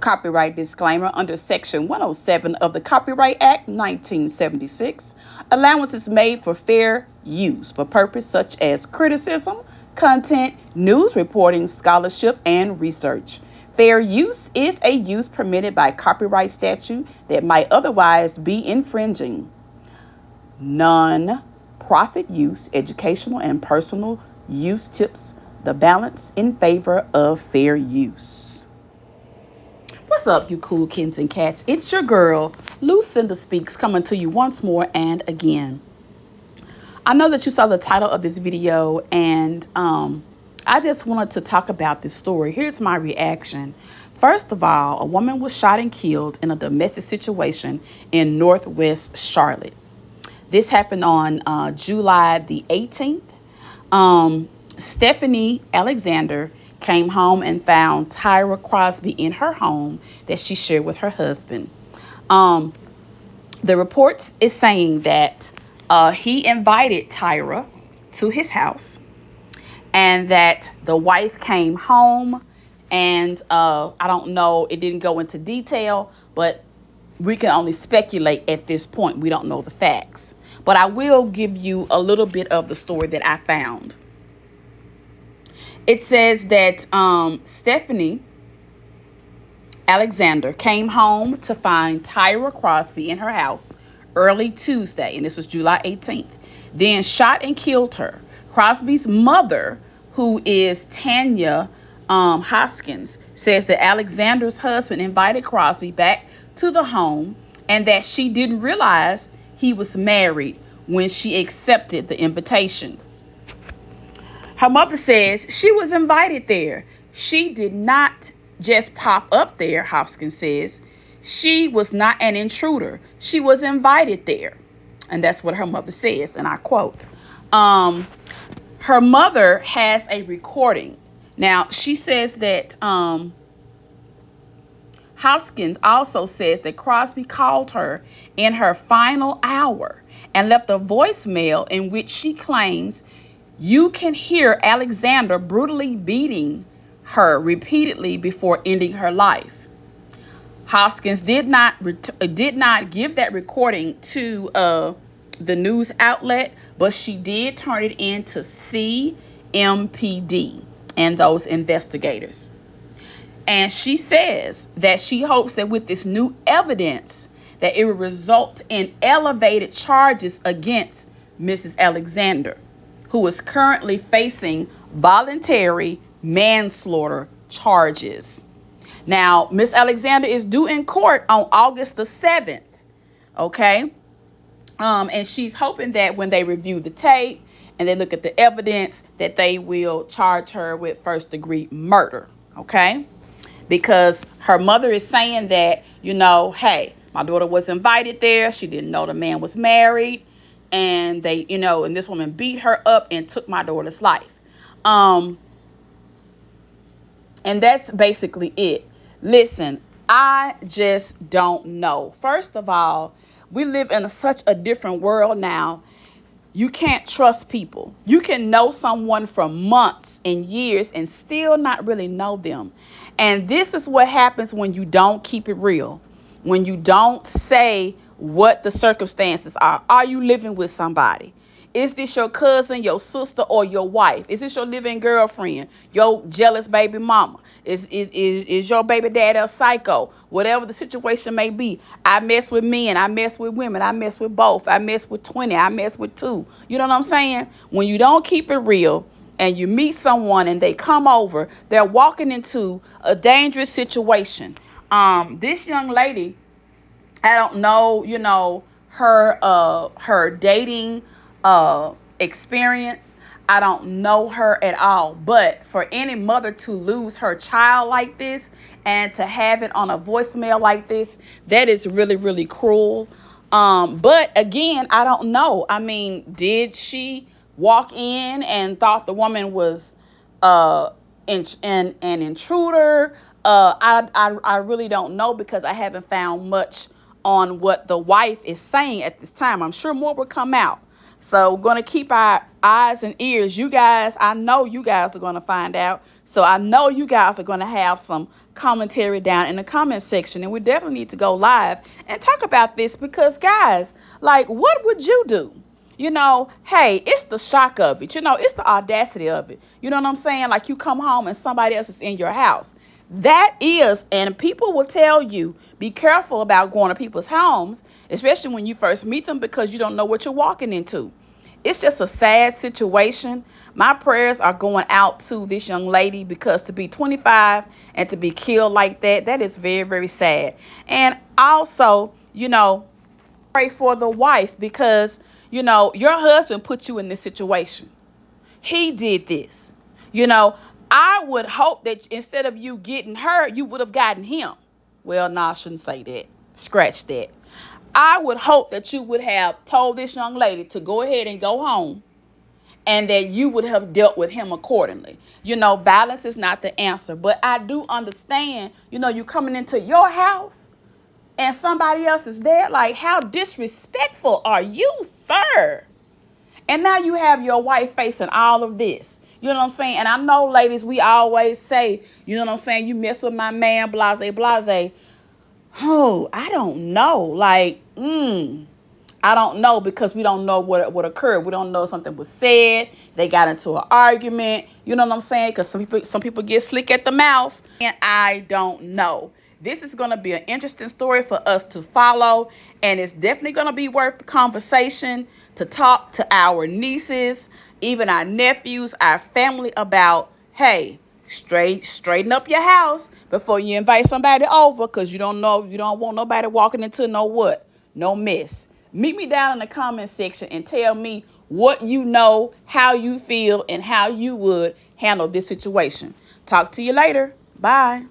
Copyright disclaimer under Section 107 of the Copyright Act 1976. Allowance is made for fair use for purposes such as criticism, content, news reporting, scholarship, and research. Fair use is a use permitted by copyright statute that might otherwise be infringing. Non-profit use, educational, and personal use tips the balance in favor of fair use. What's up, you cool kittens and cats? It's your girl, Lucinda Speaks, coming to you once more and again. I know that you saw the title of this video, and I just wanted to talk about this story. Here's my reaction. First of all, a woman was shot and killed in a domestic situation in Northwest Charlotte. This happened on July the 18th. Stephanie Alexander came home and found Tyra Crosby in her home that she shared with her husband. The report is saying that he invited Tyra to his house, and that the wife came home, and I don't know, it didn't go into detail, but we can only speculate at this point. We don't know the facts. But I will give you a little bit of the story that I found. It says that Stephanie Alexander came home to find Tyra Crosby in her house early Tuesday, and this was July 18th, then shot and killed her. Crosby's mother, who is Tanya Hoskins, says that Alexander's husband invited Crosby back to the home and that she didn't realize he was married when she accepted the invitation. Her mother says she was invited there. She did not just pop up there, Hoskins says. She was not an intruder. She was invited there. And that's what her mother says, and I quote. Her mother has a recording. Now, she says that Hoskins also says that Crosby called her in her final hour and left a voicemail in which she claims you can hear Alexander brutally beating her repeatedly before ending her life. Hoskins did not give that recording to the news outlet, but she did turn it in to CMPD and those investigators. And she says that she hopes that with this new evidence that it will result in elevated charges against Mrs. Alexander, who is currently facing voluntary manslaughter charges. Now, Miss Alexander is due in court on August the 7th. Okay. And she's hoping that when they review the tape and they look at the evidence, that they will charge her with first-degree murder. Okay. Because her mother is saying that, hey, my daughter was invited there. She didn't know the man was married. And they, and this woman beat her up and took my daughter's life. And that's basically it. Listen, I just don't know. First of all, we live in such a different world now. You can't trust people. You can know someone for months and years and still not really know them. And this is what happens when you don't keep it real. When you don't say what the circumstances are. Are you living with somebody? Is this your cousin, your sister, or your wife? Is this your living girlfriend, your jealous baby mama? Is your baby dad a psycho? Whatever the situation may be. I mess with men, I mess with women, I mess with both. I mess with 20, I mess with 2. You know what I'm saying? When you don't keep it real and you meet someone and they come over, they're walking into a dangerous situation. This young lady, I don't know, her dating experience. I don't know her at all. But for any mother to lose her child like this and to have it on a voicemail like this, that is really, really cruel. But again, I don't know. I mean, did she walk in and thought the woman was an intruder? I really don't know, because I haven't found much on what the wife is saying at this time. I'm sure more will come out. So we're going to keep our eyes and ears. You guys, I know you guys are going to find out. So I know you guys are going to have some commentary down in the comment section. And we definitely need to go live and talk about this because, guys, like, what would you do? Hey, it's the shock of it. It's the audacity of it. You know what I'm saying? Like, you come home and somebody else is in your house. That is, and people will tell you, be careful about going to people's homes, especially when you first meet them, because you don't know what you're walking into. It's just a sad situation. My prayers are going out to this young lady, because to be 25 and to be killed like that, that is very, very sad. And also, pray for the wife, because, your husband put you in this situation. He did this. I would hope that instead of you getting her, you would have gotten him. Well, no, I shouldn't say that. Scratch that. I would hope that you would have told this young lady to go ahead and go home, and that you would have dealt with him accordingly. Violence is not the answer, but I do understand, you coming into your house and somebody else is there. Like, how disrespectful are you, sir? And now you have your wife facing all of this. You know what I'm saying? And I know, ladies, we always say, you know what I'm saying, you mess with my man, blase, blase. Oh, I don't know. Like, I don't know, because we don't know what occurred. We don't know if something was said. They got into an argument. You know what I'm saying? Because some people get slick at the mouth. And I don't know. This is going to be an interesting story for us to follow. And it's definitely going to be worth the conversation to talk to our nieces, even our nephews, our family about, hey, straighten up your house before you invite somebody over, because you don't want nobody walking into no mess. Meet me down in the comment section and tell me what you know, how you feel, and how you would handle this situation. Talk to you later. Bye.